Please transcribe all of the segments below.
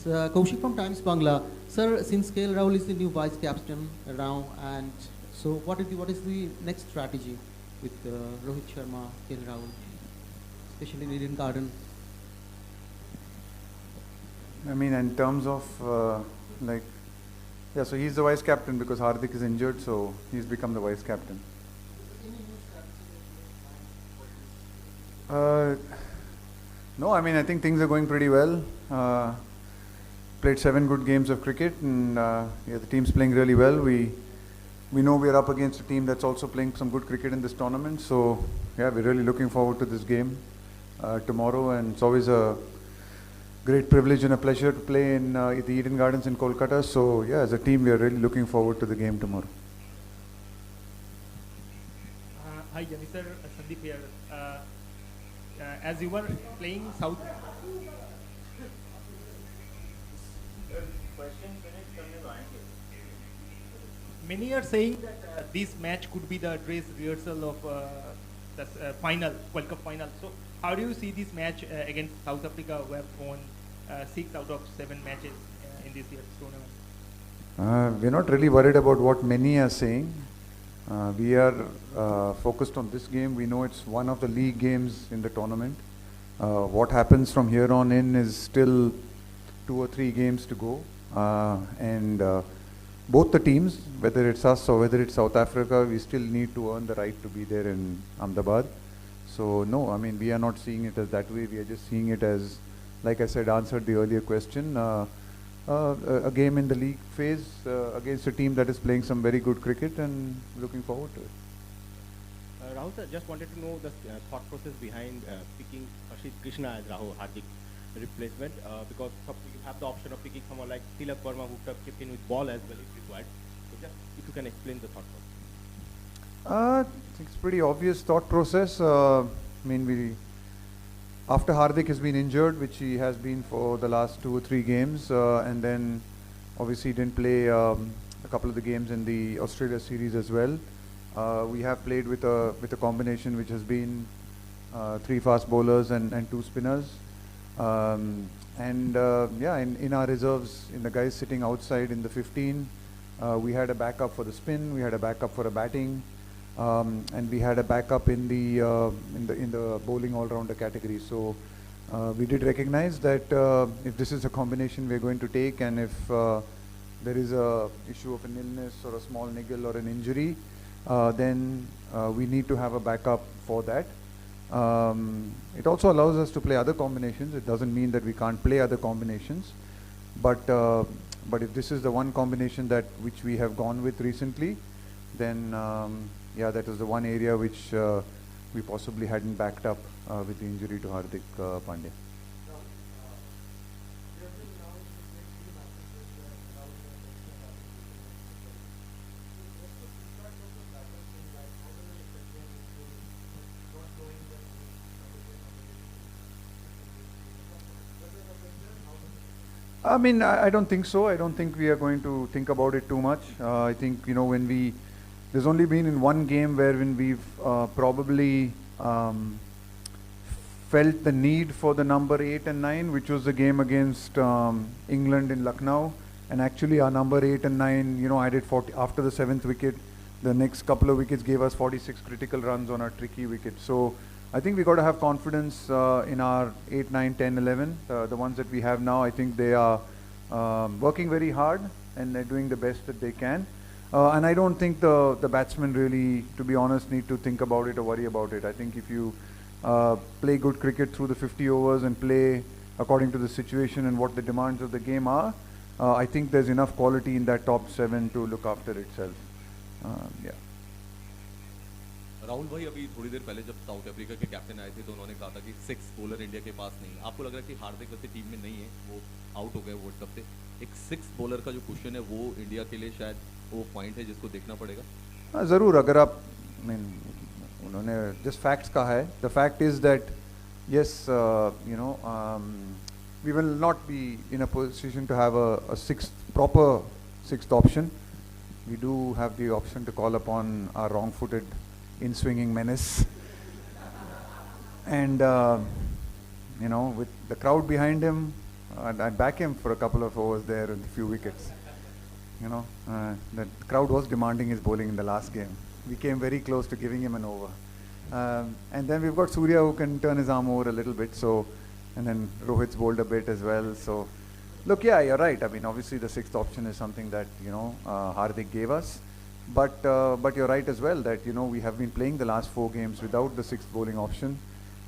It's Kaushik from Times Bangla. Sir, since KL Rahul is the new vice captain now, and so what is the next strategy with Rohit Sharma, KL Rahul, especially in Eden Garden? I mean, in terms of yeah, so he's the vice captain because Hardik is injured, so he's become the vice captain. No, I mean, I think things are going pretty well. Played 7 good games of cricket, and yeah, the team's playing really well. We know we're up against a team that's also playing some good cricket in this tournament. So yeah, we're really looking forward to this game tomorrow, and it's always a great privilege and a pleasure to play in the Eden Gardens in Kolkata. So yeah, as a team, we are really looking forward to the game tomorrow. Hi, Jani sir, Sandeep here. As you were playing South. Many are saying that this match could be the dress rehearsal of the final, World Cup final. So, how do you see this match against South Africa, who have won 6 out of 7 matches in this year's tournament? We're not really worried about what many are saying. We are focused on this game. We know it's one of the league games in the tournament. What happens from here on in is still 2 or 3 games to go. And both the teams, whether it's us or whether it's South Africa, we still need to earn the right to be there in Ahmedabad. So no, I mean, we are not seeing it as that way. We are just seeing it as, like I said, answered the earlier question, a game in the league phase against a team that is playing some very good cricket, and looking forward to it. Rahul sir, just wanted to know the thought process behind picking Rashid Krishna as Rahul Hardik replacement, because you have the option of picking someone like Tilak Verma who could have chipped in with ball as well if required. So just if you can explain the thought process. It's pretty obvious thought process. I mean, after Hardik has been injured, which he has been for the last 2 or 3 games, and then obviously didn't play a couple of the games in the Australia series as well. We have played with a combination which has been 3 fast bowlers and 2 spinners. Yeah, in our reserves, in the guys sitting outside in the 15, we had a backup for the spin, we had a backup for a batting, and we had a backup in the bowling all-rounder category. So we did recognize that if this is a combination we're going to take, and if there is a issue of an illness or a small niggle or an injury, then we need to have a backup for that. It also allows us to play other combinations. It doesn't mean that we can't play other combinations, but if this is the one combination which we have gone with recently, then yeah, that is the one area which we possibly hadn't backed up with the injury to Hardik Pandya. I mean, I don't think so. I don't think we are going to think about it too much. I think, you know, there's only been in one game when we've probably felt the need for the number 8 and 9, which was the game against England in Lucknow. And actually our number 8 and 9, you know, added 40 after the 7th wicket. The next couple of wickets gave us 46 critical runs on a tricky wicket. So I think we got to have confidence in our 8, 9, 10, 11. The ones that we have now, I think they are working very hard and they're doing the best that they can. And I don't think the batsmen really, to be honest, need to think about it or worry about it. I think if you play good cricket through the 50 overs and play according to the situation and what the demands of the game are, I think there's enough quality in that top 7 to look after itself. Yeah. Rahul भाई, अभी थोड़ी देर पहले जब south Africa के captain आए थे तो उन्होंने कहा था कि 6 बॉलर इंडिया के पास नहीं। आपको लग रहा है कि हार्दिक वैसे टीम में नहीं है, वो आउट हो गए वर्ल्ड कप से, एक 6 बॉलर का जो क्वेश्चन है वो इंडिया के लिए शायद वो पॉइंट है जिसको देखना पड़ेगा? ज़रूर, अगर आप उन्होंने जस्ट फैक्ट्स कहा है. The fact is that yes, we will not be in a position to have a proper sixth option. We do have the option to call upon our wrong-footed in-swinging menace. And, with the crowd behind him, I'd back him for a couple of overs there and a few wickets. The crowd was demanding his bowling in the last game. We came very close to giving him an over. And then we've got Surya who can turn his arm over a little bit. So, and then Rohit's bowled a bit as well. So, look, yeah, you're right. I mean, obviously the sixth option is something that, Hardik gave us. But you're right as well that, we have been playing the last 4 games without the sixth bowling option.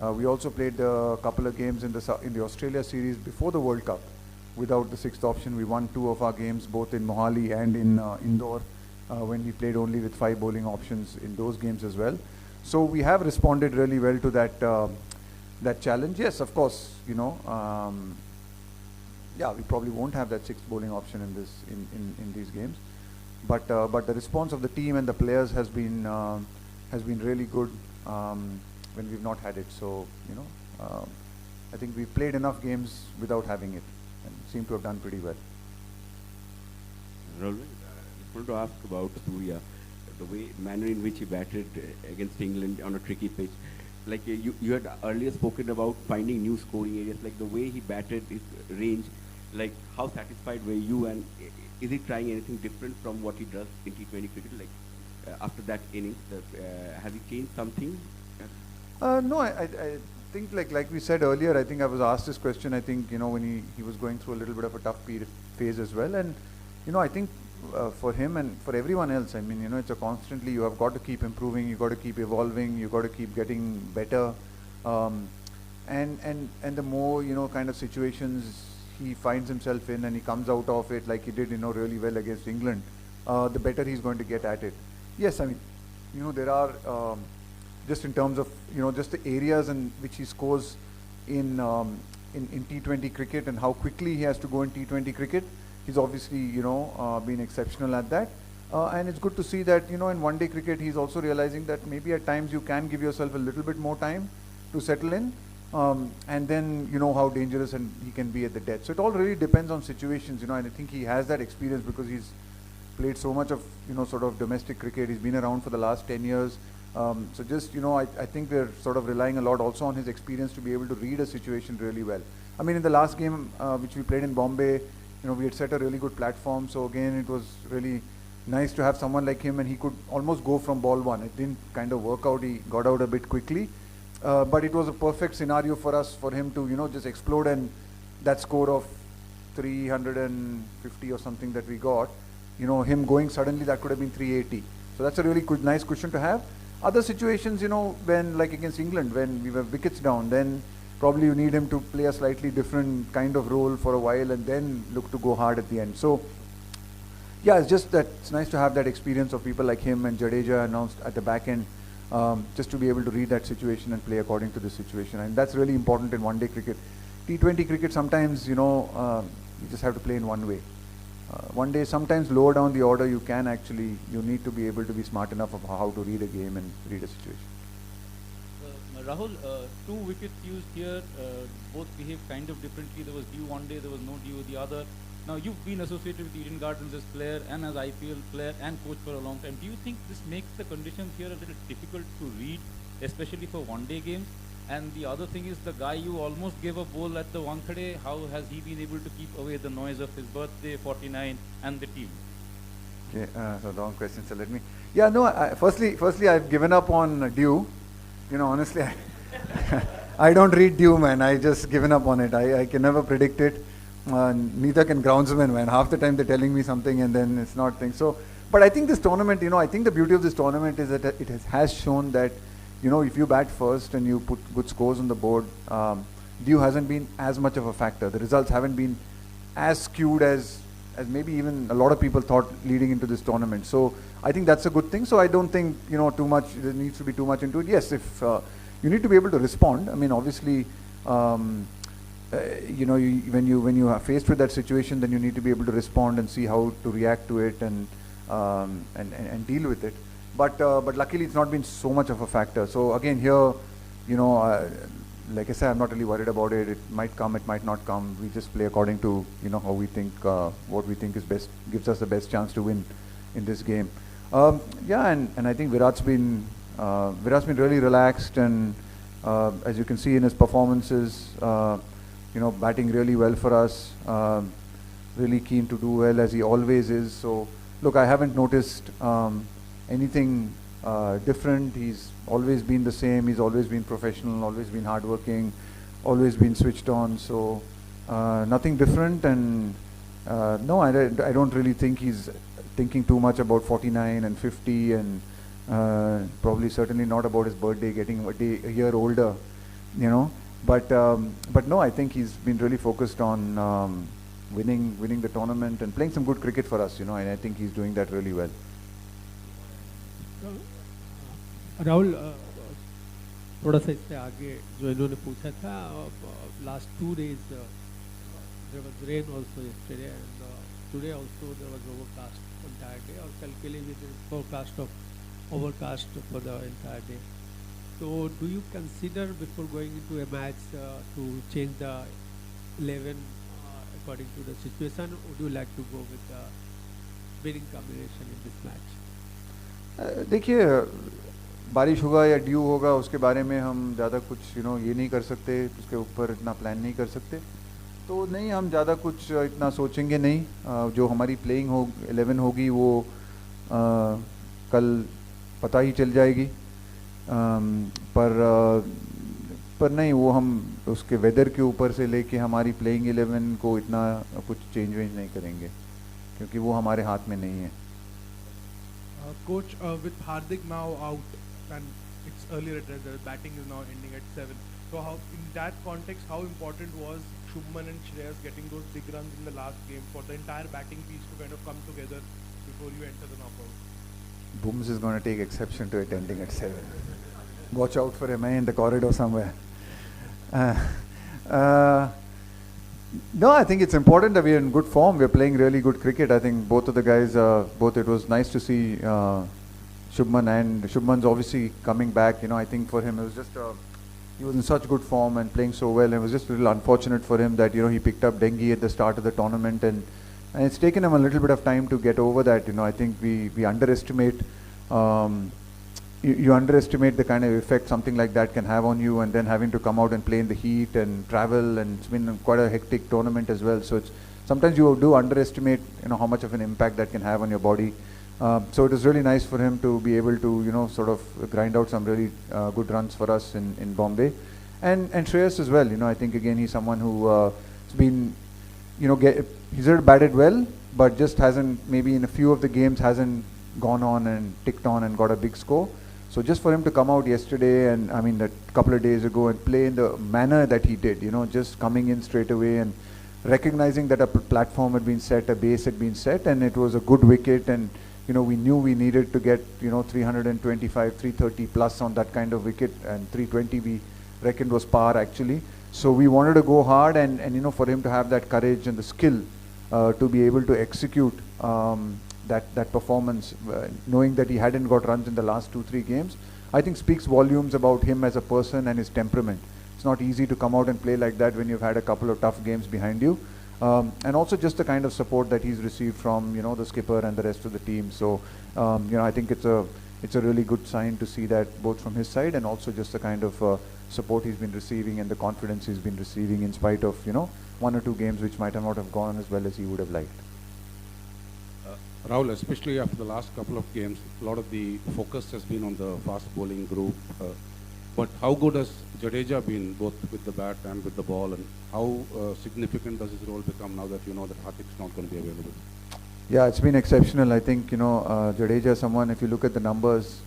We also played a couple of games in the Australia series before the World Cup without the sixth option. We won 2 of our games, both in Mohali and in Indore, when we played only with 5 bowling options in those games as well. So we have responded really well to that challenge. Yes, of course, we probably won't have that sixth bowling option in these games. But the response of the team and the players has been really good when we've not had it. So I think we've played enough games without having it and seem to have done pretty well. Rahul, I wanted to ask about Surya, the manner in which he batted against England on a tricky pitch. Like you had earlier spoken about finding new scoring areas, like the way he batted his range, like how satisfied were you, and is he trying anything different from what he does in T20 cricket, like after that innings? Has he changed something? No, I think like we said earlier, I think I was asked this question, I think, when he was going through a little bit of a tough phase as well. And, I think for him and for everyone else, I mean, it's a constantly, you have got to keep improving, you got to keep evolving, you got to keep getting better. And the more, kind of situations he finds himself in and he comes out of it like he did, really well against England, the better he's going to get at it. Yes, I mean, there are, just in terms of, just the areas in which he scores in T20 cricket and how quickly he has to go in T20 cricket. He's obviously, been exceptional at that. And it's good to see that, in one-day cricket, he's also realizing that maybe at times you can give yourself a little bit more time to settle in. And then you know how dangerous and he can be at the death. So it all really depends on situations, and I think he has that experience because he's played so much of, sort of domestic cricket. He's been around for the last 10 years. So just, I think we're sort of relying a lot also on his experience to be able to read a situation really well. I mean, in the last game, which we played in Bombay, we had set a really good platform. So again, it was really nice to have someone like him, and he could almost go from ball 1. It didn't kind of work out. He got out a bit quickly. But it was a perfect scenario for us, for him to, just explode, and that score of 350 or something that we got, him going suddenly, that could have been 380. So that's a really good, nice cushion to have. Other situations, when like against England, when we were wickets down, then probably you need him to play a slightly different kind of role for a while and then look to go hard at the end. So yeah, it's just that it's nice to have that experience of people like him and Jadeja announced at the back end, just to be able to read that situation and play according to the situation. And that's really important in one-day cricket. T20 cricket, sometimes, you just have to play in one way. One day, sometimes lower down the order, you need to be able to be smart enough of how to read a game and read a situation. Rahul, 2 wickets used here, both behaved kind of differently. There was due one day, there was no due the other. Now, you've been associated with Eden Gardens as player and as IPL player and coach for a long time. Do you think this makes the conditions here a little difficult to read, especially for one-day games? And the other thing is, the guy you almost gave a bowl at the Wankhede, how has he been able to keep away the noise of his birthday, 49, and the team? Okay, so long question, so let me... Yeah, no, firstly, I've given up on due. Honestly, I don't read due, man. I just given up on it. I can never predict it. Neither can groundsmen, man. Half the time they're telling me something and then it's not things. So, but I think this tournament, I think the beauty of this tournament is that it has shown that, if you bat first and you put good scores on the board, due hasn't been as much of a factor. The results haven't been as skewed as maybe even a lot of people thought leading into this tournament. So I think that's a good thing. So I don't think, too much, there needs to be too much into it. Yes, if you need to be able to respond. I mean, obviously, when you are faced with that situation, then you need to be able to respond and see how to react to it and deal with it. But luckily, it's not been so much of a factor. So again, here, like I said, I'm not really worried about it. It might come, it might not come. We just play according to how we think, what we think is best, gives us the best chance to win in this game. Yeah, and I think Virat's been really relaxed, and as you can see in his performances, batting really well for us. Really keen to do well as he always is. So look, I haven't noticed anything different. He's always been the same. He's always been professional, always been hardworking, always been switched on. So nothing different. And no, I don't really think he's thinking too much about 49 and 50, and probably certainly not about his birthday, getting a year older, But no, I think he's been really focused on winning the tournament and playing some good cricket for us, and I think he's doing that really well. Rahul थोड़ा सा इससे आगे जो इन्होंने पूछा था, last 2 days there was rain also yesterday, and today also there was overcast entire day, और कल के लिए भी there is forecast of overcast for the entire day. So do you consider before going into a match to change the 11 according to the situation, or would you like to go with the winning combination in this match? देखिए, बारिश होगा या due होगा उसके बारे में हम ज़्यादा कुछ ये नहीं कर सकते, उसके ऊपर इतना प्लान नहीं कर सकते, तो नहीं, हम ज़्यादा कुछ इतना सोचेंगे नहीं. जो हमारी प्लेइंग 11 होगी वो कल पता ही चल जाएगी. पर नहीं, वो हम उसके वेदर के ऊपर से लेके हमारी प्लेइंग 11 को इतना कुछ चेंज नहीं करेंगे, क्योंकि वो हमारे हाथ में नहीं है. Coach, with Hardik now out and it's earlier that the batting is now ending at 7. So how, in that context, how important was Shubman and Shreyas getting those big runs in the last game for the entire batting piece to kind of come together before you enter the knockout? Booms is going to take exception to it ending at 7. Watch out for him in the corridor somewhere. No, I think it's important that we're in good form. We're playing really good cricket. I think both of the guys, it was nice to see Shubman, and Shubman's obviously coming back. I think for him it was just, he was in such good form and playing so well. It was just a little unfortunate for him that, he picked up dengue at the start of the tournament, and it's taken him a little bit of time to get over that. I think we underestimate, you underestimate the kind of effect something like that can have on you, and then having to come out and play in the heat and travel, and it's been quite a hectic tournament as well. So it's sometimes you do underestimate, how much of an impact that can have on your body. So it was really nice for him to be able to, sort of grind out some really good runs for us in Bombay, and Shreyas as well. I think again he's someone who has been, he's batted well, but just hasn't, maybe in a few of the games hasn't gone on and ticked on and got a big score. So just for him to come out yesterday, and I mean a couple of days ago, and play in the manner that he did, just coming in straight away and recognizing that a platform had been set, a base had been set, and it was a good wicket, and we knew we needed to get 325, 330 plus on that kind of wicket, and 320 we reckoned was par actually. So we wanted to go hard, and for him to have that courage and the skill to be able to execute that performance, knowing that he hadn't got runs in the last 2-3 games, I think speaks volumes about him as a person and his temperament. It's not easy to come out and play like that when you've had a couple of tough games behind you, and also just the kind of support that he's received from the skipper and the rest of the team. So I think it's a really good sign to see that both from his side, and also just the kind of support he's been receiving and the confidence he's been receiving in spite of 1 or 2 games which might not have gone as well as he would have liked. Rahul, especially after the last couple of games, a lot of the focus has been on the fast bowling group. But how good has Jadeja been, both with the bat and with the ball, and how significant does his role become now that that Hardik's not going to be available? Yeah, it's been exceptional. I think Jadeja, someone, if you look at the numbers,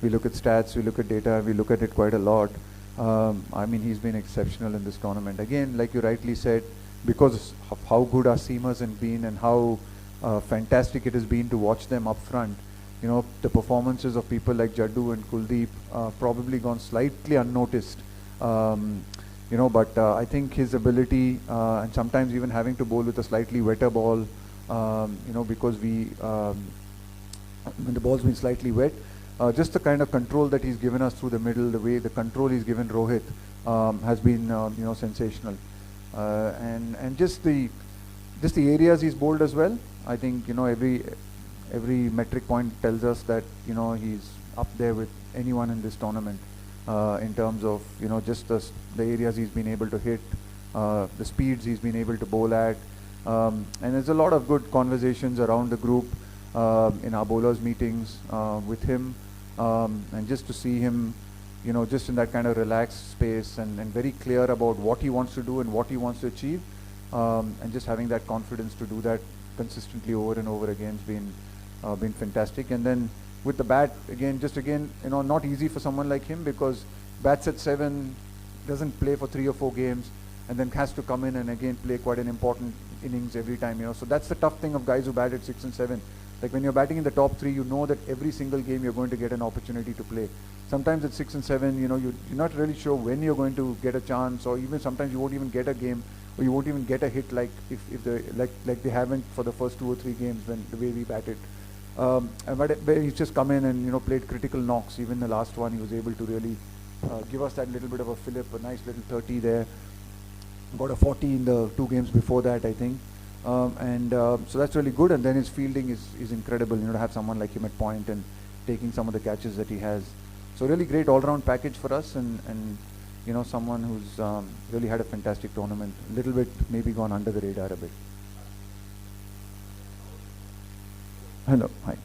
we look at stats, we look at data, we look at it quite a lot. I mean, he's been exceptional in this tournament. Again, like you rightly said, because of how good our seamers have been and how fantastic it has been to watch them up front. The performances of people like Jaddu and Kuldeep probably gone slightly unnoticed. But I think his ability, and sometimes even having to bowl with a slightly wetter ball, because when the ball's been slightly wet, just the kind of control that he's given us through the middle, the way the control he's given Rohit has been sensational, and just the areas he's bowled as well. I think every metric point tells us that he's up there with anyone in this tournament in terms of just the areas he's been able to hit, the speeds he's been able to bowl at. And there's a lot of good conversations around the group in our bowlers meetings with him. And just to see him, you know, just in that kind of relaxed space and very clear about what he wants to do and what he wants to achieve. And just having that confidence to do that consistently over and over again has been fantastic. And then with the bat, again, you know, not easy for someone like him, because bats at 7, doesn't play for 3 or 4 games, and then has to come in and again play quite an important innings every time, you know. So that's the tough thing of guys who bat at 6 and 7. Like when you're batting in the top 3, you know that every single game you're going to get an opportunity to play. Sometimes at 6 and 7, you know, you're not really sure when you're going to get a chance, or even sometimes you won't even get a game, or you won't even get a hit, like if they haven't for the first 2 or 3 games when the way we batted. But he's just come in and, you know, played critical knocks. Even the last one, he was able to really give us that little bit of a fillip, a nice little 30 there. Got a 40 in the 2 games before that, I think. So that's really good. And then his fielding is incredible, you know, to have someone like him at point and taking some of the catches that he has. So really great all-round package for us, and you know, someone who's really had a fantastic tournament. A little bit maybe gone under the radar a bit. Hello, hi.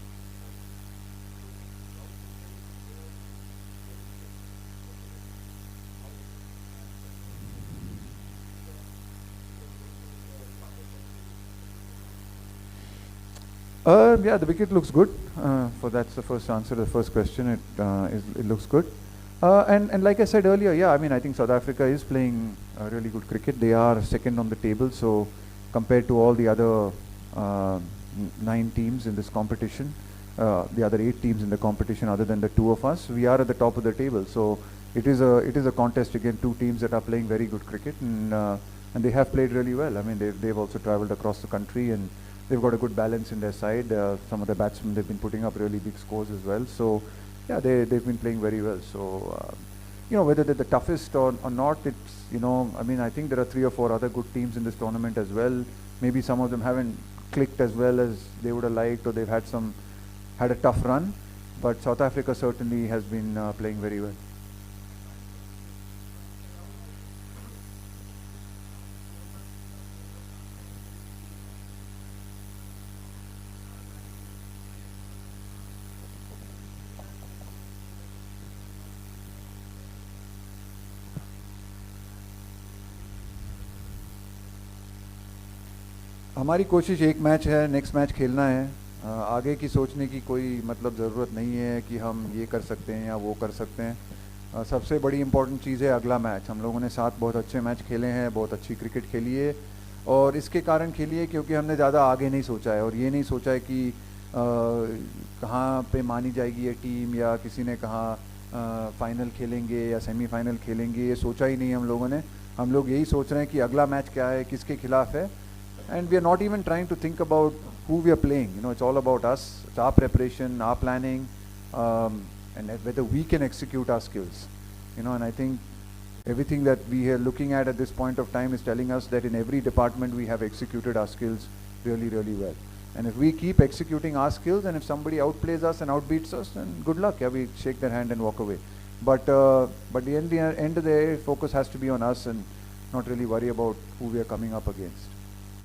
Yeah, the wicket looks good. That's the first answer to the first question. It looks good. And like I said earlier, yeah, I mean, I think South Africa is playing really good cricket. They are second on the table, so compared to all the other 9 teams in this competition, the other 8 teams in the competition, other than the 2 of us, we are at the top of the table. So it is a contest against 2 teams that are playing very good cricket, and they have played really well. I mean, they've also travelled across the country, and they've got a good balance in their side. Some of the batsmen, they've been putting up really big scores as well. So yeah, they've been playing very well. So you know, whether they're the toughest or not, it's, you know, I mean, I think there are 3 or 4 other good teams in this tournament as well. Maybe some of them haven't clicked as well as they would have liked, or they've had a tough run, but South Africa certainly has been playing very well. हमारी कोशिश एक match है, next match खेलना है. आगे की सोचने की कोई मतलब ज़रूरत नहीं है कि हम ये कर सकते हैं या वो कर सकते हैं. सबसे बड़ी इम्पॉर्टेंट चीज़ है अगला मैच. हम लोगों ने 7 बहुत अच्छे मैच खेले हैं, बहुत अच्छी क्रिकेट खेली है, और इसके कारण खेली है क्योंकि हमने ज़्यादा आगे नहीं सोचा है, और ये नहीं सोचा है कि कहाँ पे मानी जाएगी ये टीम, या किसी ने कहा फाइनल खेलेंगे या सेमीफाइनल खेलेंगे, ये सोचा ही नहीं हम लोगों ने. हम लोग यही सोच रहे हैं कि अगला मैच क्या है, किसके खिलाफ है. And we are not even trying to think about who we are playing. You know, it's all about us. It's our preparation, our planning, and whether we can execute our skills. You know, and I think everything that we are looking at this point of time is telling us that in every department we have executed our skills really, really well. And if we keep executing our skills, and if somebody outplays us and outbeats us, then good luck. Yeah, we shake their hand and walk away. But the end of the day, focus has to be on us and not really worry about who we are coming up against.